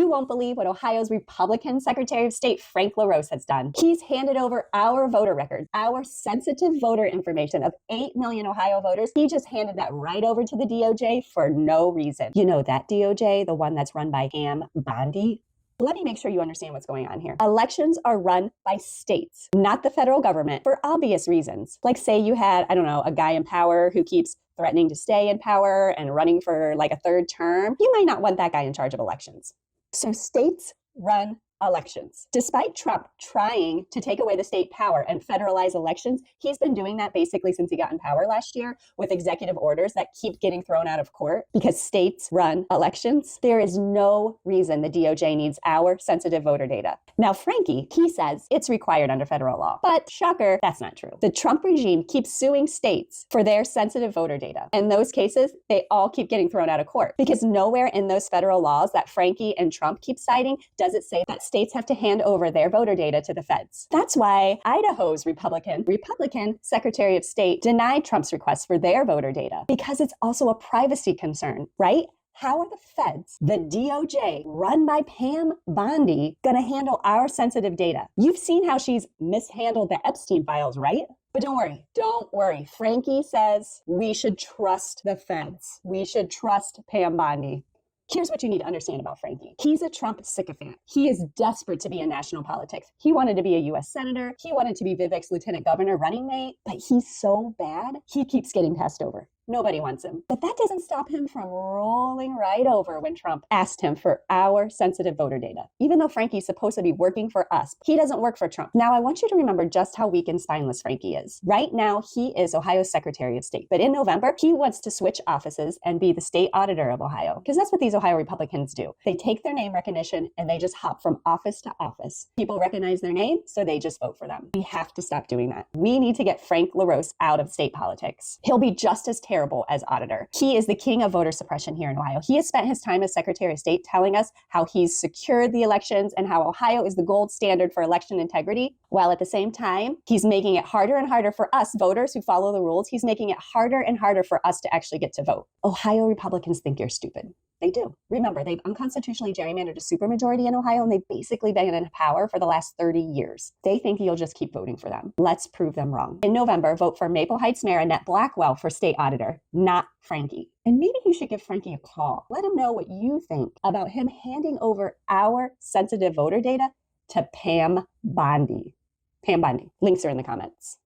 You won't believe what Ohio's Republican Secretary of State, Frank LaRose, has done. He's handed over our voter records, our sensitive voter information of 8 million Ohio voters. He just handed that right over to the DOJ for no reason. You know that DOJ, the one that's run by Bondi? Let me make sure you understand what's going on here. Elections are run by states, not the federal government, for obvious reasons. Like say you had, I don't know, a guy in power who keeps threatening to stay in power and running for like a third term. You might not want that guy in charge of elections. So states run elections. Despite Trump trying to take away the state power and federalize elections, he's been doing that basically since he got in power last year with executive orders that keep getting thrown out of court because states run elections. There is no reason the DOJ needs our sensitive voter data. Now, Frankie, he says it's required under federal law, but shocker, that's not true. The Trump regime keeps suing states for their sensitive voter data. In those cases, they all keep getting thrown out of court because nowhere in those federal laws that Frankie and Trump keep citing does it say that states have to hand over their voter data to the feds. That's why Idaho's Republican Secretary of State denied Trump's request for their voter data because it's also a privacy concern, right? How are the feds, the DOJ, run by Pam Bondi, going to handle our sensitive data? You've seen how she's mishandled the Epstein files, right? But don't worry. Frankie says we should trust the feds. We should trust Pam Bondi. Here's what you need to understand about Frankie. He's a Trump sycophant. He is desperate to be in national politics. He wanted to be a U.S. senator. He wanted to be Vivek's lieutenant governor running mate, but he's so bad, he keeps getting passed over. Nobody wants him. But that doesn't stop him from rolling right over when Trump asked him for our sensitive voter data. Even though Frankie's supposed to be working for us, he doesn't work for Trump. Now, I want you to remember just how weak and spineless Frankie is. Right now, he is Ohio's Secretary of State. But in November, he wants to switch offices and be the state auditor of Ohio. Because that's what these Ohio Republicans do. They take their name recognition and they just hop from office to office. People recognize their name, so they just vote for them. We have to stop doing that. We need to get Frank LaRose out of state politics. He'll be just as terrible as auditor. He is the king of voter suppression here in Ohio. He has spent his time as Secretary of State telling us how he's secured the elections and how Ohio is the gold standard for election integrity, while at the same time, he's making it harder and harder for us voters who follow the rules. He's making it harder and harder for us to actually get to vote. Ohio Republicans think you're stupid. They do. Remember, they've unconstitutionally gerrymandered a supermajority in Ohio, and they've basically been in power for the last 30 years. They think you'll just keep voting for them. Let's prove them wrong. In November, vote for Maple Heights Mayor Annette Blackwell for state auditor, not Frankie. And maybe you should give Frankie a call. Let him know what you think about him handing over our sensitive voter data to Pam Bondi. Pam Bondi. Links are in the comments.